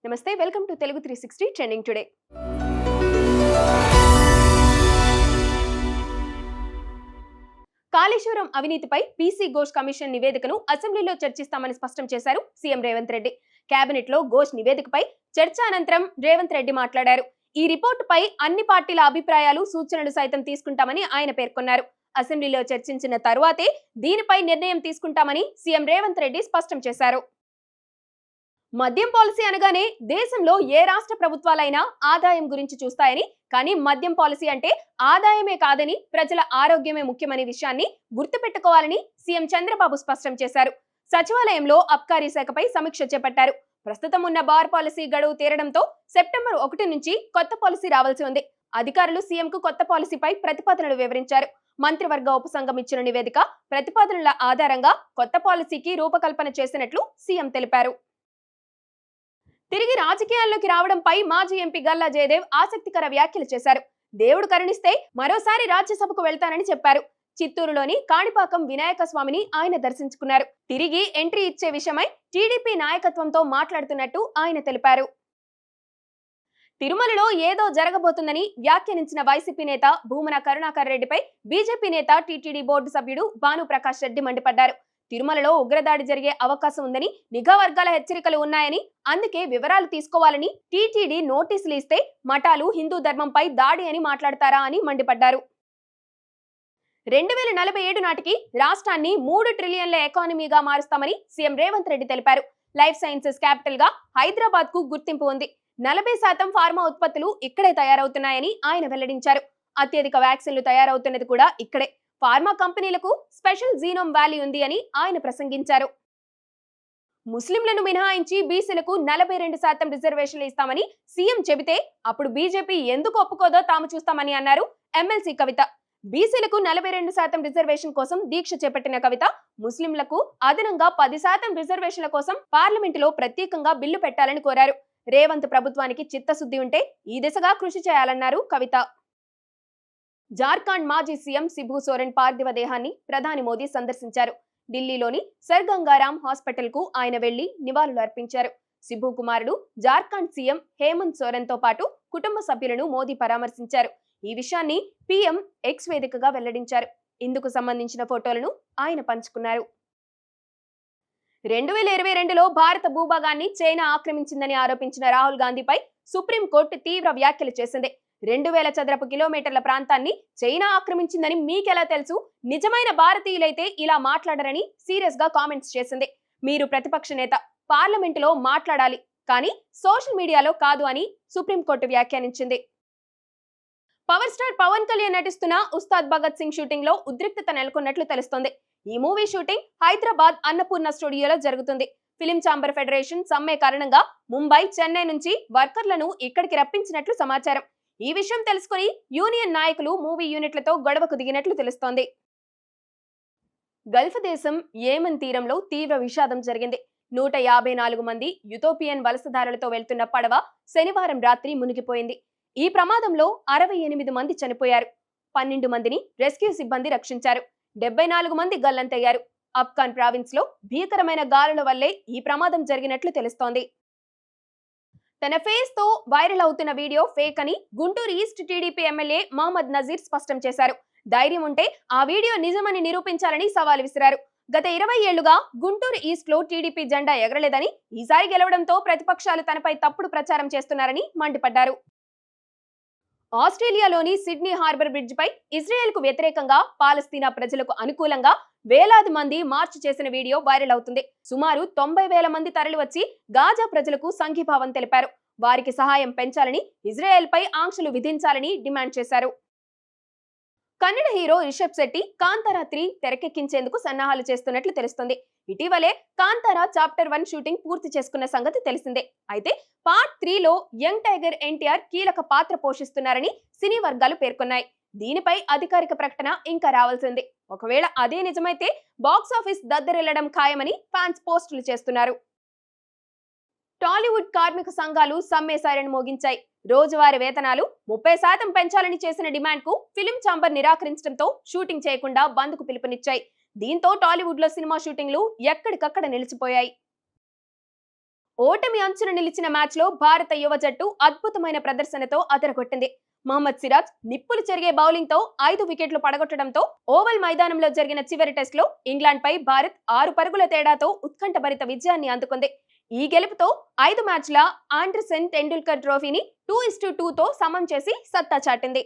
నమస్తే, welcome to Telugu 360 trending today. Kaleshwaram అవినీతిపై PC Ghosh commission నివేదికను అసెంబ్లీలో చర్చిస్తామని స్పష్టం చేశారు సీఎం రేవంత్ రెడ్డి. కేబినెట్ లో ఘోష్ నివేదికపై చర్చ అనంతరం రేవంత్ రెడ్డి మాట్లాడారు. ఈ రిపోర్టుపై అన్ని పార్టీల అభిప్రాయాలు, సూచనలు సైతం తీసుకుంటామని ఆయన పేర్కొన్నారు. అసెంబ్లీలో చర్చించిన తరువాతే దీనిపై నిర్ణయం తీసుకుంటామని సీఎం రేవంత్ రెడ్డి స్పష్టం చేశారు. మద్యం పాలసీ అనగానే దేశంలో ఏ రాష్ట్ర ప్రభుత్వాలైనా ఆదాయం గురించి చూస్తాయని, కానీ మద్యం పాలసీ అంటే ఆదాయమే కాదని, ప్రజల ఆరోగ్యమే ముఖ్యమనే విషయాన్ని గుర్తుపెట్టుకోవాలని సీఎం చంద్రబాబు స్పష్టం చేశారు. సచివాలయంలో అబ్కారీ శాఖపై సమీక్ష చేపట్టారు. ప్రస్తుతం ఉన్న బార్ పాలసీ గడువు తీరడంతో సెప్టెంబర్ 1 నుంచి కొత్త పాలసీ రావాల్సి ఉంది. అధికారులు సీఎంకు కొత్త పాలసీపై ప్రతిపాదనలు వివరించారు. మంత్రివర్గ ఉపసంఘం ఇచ్చిన నివేదిక, ప్రతిపాదనల ఆధారంగా కొత్త పాలసీకి రూపకల్పన చేసినట్లు సీఎం తెలిపారు. తిరిగి రాజకీయాల్లోకి రావడంపై మాజీ ఎంపీ గల్లా జయదేవ్ ఆసక్తికర వ్యాఖ్యలు చేశారు. దేవుడు కరుణిస్తే మరోసారి రాజ్యసభకు వెళ్తానని చెప్పారు. చిత్తూరులోని కాణిపాకం వినాయక స్వామిని ఆయన దర్శించుకున్నారు. తిరిగి ఎంట్రీ ఇచ్చే విషయమై టీడీపీ నాయకత్వంతో మాట్లాడుతున్నట్టు ఆయన తెలిపారు. తిరుమలలో ఏదో జరగబోతుందని వ్యాఖ్యానించిన వైసీపీ నేత భూమన కరుణాకర్ రెడ్డిపై బీజేపీ నేత టీటీడీ బోర్డు సభ్యుడు భానుప్రకాష్ రెడ్డి మండిపడ్డారు. తిరుమలలో ఉగ్రదాడి జరిగే అవకాశం ఉందని నిఘా వర్గాల హెచ్చరికలు ఉన్నాయని, అందుకే వివరాలు తీసుకోవాలని టీటీడీ నోటీసులు ఇస్తే మఠాలు హిందూ ధర్మంపై దాడి అని మాట్లాడతారా అని మండిపడ్డారు. 2047 నాటికి రాష్ట్రాన్ని 3 ట్రిలియన్ల ఎకానమీగా మారుస్తామని సీఎం రేవంత్ రెడ్డి తెలిపారు. లైఫ్ సైన్సెస్ క్యాపిటల్ గా హైదరాబాద్ కు గుర్తింపు ఉంది. 40% ఫార్మా ఉత్పత్తులు ఇక్కడే తయారవుతున్నాయని ఆయన వెల్లడించారు. అత్యధిక వ్యాక్సిన్లు తయారవుతున్నది కూడా ఇక్కడే. ఫార్మా కంపెనీలకు స్పెషల్ జీనోమ్ వ్యాలీ ఉంది అని ఆయన ప్రసంగించారు. ముస్లింలను మినహాయించి బీసీలకు 42% రిజర్వేషన్లు ఇస్తామని సీఎం చెబితే అప్పుడు బీజేపీ ఎందుకు ఒప్పుకోదో తాము చూస్తామని అన్నారు ఎమ్మెల్సీ కవిత. బీసీలకు 42% రిజర్వేషన్ కోసం దీక్ష చేపట్టిన కవిత, ముస్లింలకు అదనంగా 10% రిజర్వేషన్ల కోసం పార్లమెంటులో ప్రత్యేకంగా బిల్లు పెట్టాలని కోరారు. రేవంత్ ప్రభుత్వానికి చిత్తశుద్ధి ఉంటే ఈ దిశగా కృషి చేయాలన్నారు కవిత. జార్ఖండ్ మాజీ సీఎం శిబు సోరెన్ పార్థివ దేహాన్ని ప్రధాని మోదీ సందర్శించారు. ఢిల్లీలోని సర్ గంగారాం హాస్పిటల్ కు ఆయన వెళ్లి నివాళులు అర్పించారు. శిబు కుమారుడు జార్ఖండ్ సీఎం హేమంత్ సోరెన్ తో పాటు కుటుంబ సభ్యులను మోదీ పరామర్శించారు. ఈ విషయాన్ని పీఎం ఎక్స్ వేదికగా వెల్లడించారు. ఇందుకు సంబంధించిన ఫోటోలను ఆయన పంచుకున్నారు. 2022లో భారత భూభాగాన్ని చైనా ఆక్రమించిందని ఆరోపించిన రాహుల్ గాంధీపై సుప్రీంకోర్టు తీవ్ర వ్యాఖ్యలు చేసింది. 2000 చదరపు కిలోమీటర్ల ప్రాంతాన్ని చైనా ఆక్రమించిందని మీకెలా తెలుసు? నిజమైన భారతీయులైతే ఇలా మాట్లాడరని సీరియస్ గా కామెంట్స్ చేసింది. మీరు ప్రతిపక్ష నేత, పార్లమెంటులో మాట్లాడాలి, కానీ సోషల్ మీడియాలో కాదు అని సుప్రీంకోర్టు వ్యాఖ్యానించింది. పవర్ స్టార్ పవన్ కళ్యాణ్ నటిస్తున్న ఉస్తాద్ భగత్ సింగ్ షూటింగ్ లో ఉద్రిక్తత నెలకొన్నట్లు తెలుస్తోంది. ఈ మూవీ షూటింగ్ హైదరాబాద్ అన్నపూర్ణ స్టూడియోలో జరుగుతుంది. ఫిలిం ఛాంబర్ ఫెడరేషన్ సమ్మె కారణంగా ముంబై, చెన్నై నుంచి వర్కర్లను ఇక్కడికి రప్పించినట్లు సమాచారం. ఈ విషయం తెలుసుకుని యూనియన్ నాయకులు మూవీ యూనిట్లతో గొడవకు దిగినట్లు తెలుస్తోంది. గల్ఫ్ దేశం యెమెన్ తీరంలో తీవ్ర విషాదం జరిగింది. 154 మంది యూరోపియన్ వలసదారులతో వెళ్తున్న పడవ శనివారం రాత్రి మునిగిపోయింది. ఈ ప్రమాదంలో 68 మంది చనిపోయారు. 12 మందిని రెస్క్యూ సిబ్బంది రక్షించారు. 74 మంది గల్లంతయ్యారు. అఫ్ఘాన్ ప్రావిన్స్ లో భీకరమైన గాలుల వల్లే ఈ ప్రమాదం జరిగినట్లు తెలుస్తోంది. తన ఫేస్ తో వైరల్ అవుతున్న వీడియో ఫేక్ అని Guntur east TDP MLA Mohammed Nazeer స్పష్టం చేశారు. ధైర్యం ఉంటే ఆ వీడియో నిజమని నిరూపించాలని సవాల్ విసిరారు. గత 20 ఏళ్లుగా గుంటూరు ఈస్ట్ లో టీడీపీ జెండా ఎగరలేదని, ఈసారి గెలవడంతో ప్రతిపక్షాలు తనపై తప్పుడు ప్రచారం చేస్తున్నారని మండిపడ్డారు. ఆస్ట్రేలియాలోని సిడ్నీ హార్బర్ బ్రిడ్జ్ పై ఇజ్రాయెల్ కు వ్యతిరేకంగా పాలస్తీనా ప్రజలకు అనుకూలంగా వేలాది మంది మార్చ్ చేసిన వీడియో వైరల్ అవుతుంది. సుమారు 90,000 మంది తరలివచ్చి గాజా ప్రజలకు సంఘీభావం తెలిపారు. వారికి సహాయం పెంచాలని, ఇజ్రాయెల్ పై ఆంక్షలు విధించాలని డిమాండ్ చేశారు. కన్నడ హీరో రిషబ్ శెట్టి కాంతారా 3 తెరకెక్కించేందుకు సన్నాహాలు చేస్తున్నట్లు తెలుస్తుంది. ఇటీవలే కాంతారా చాప్టర్ 1 షూటింగ్ పూర్తి చేసుకున్న సంగతి తెలిసిందే. అయితే పార్ట్ 3లో యంగ్ టైగర్ ఎన్టీఆర్ కీలక పాత్ర పోషిస్తున్నారని సినీ వర్గాలు పేర్కొన్నాయి. దీనిపై అధికారిక ప్రకటన ఇంకా రావాల్సింది. ఒకవేళ అదే నిజమైతే బాక్సాఫీస్ దద్దరిల్లడం ఖాయమని ఫ్యాన్స్ పోస్టులు చేస్తున్నారు. టాలీవుడ్ కార్మిక సంఘాలు సమ్మె సైరన్ మోగించాయి. రోజువారీ వేతనాలు 30% పెంచాలని చేసిన డిమాండ్ కు ఫిలిం ఛాంబర్ నిరాకరించడంతో షూటింగ్ చేయకుండా బంద్ కు పిలుపునిచ్చాయి. దీంతో టాలీవుడ్ లో సినిమా షూటింగ్లు ఎక్కడికక్కడ నిలిచిపోయాయి. ఓటమి అంచున నిలిచిన మ్యాచ్ లో భారత యువ జట్టు అద్భుతమైన ప్రదర్శనతో అదరగొట్టింది. మహమ్మద్ సిరాజ్ నిప్పులు చెరిగే బౌలింగ్ తో 5 వికెట్లు పడగొట్టడంతో ఓవల్ మైదానంలో జరిగిన చివరి టెస్ట్ లో ఇంగ్లాండ్ పై భారత్ 6 పరుగుల తేడాతో ఉత్కంఠభరిత విజయాన్ని అందుకుంది. ఈ గెలుపుతో 5 మ్యాచ్ల ఆండర్సన్ టెండూల్కర్ ట్రోఫీని 2-2తో సమం చేసి సత్తా చాటింది.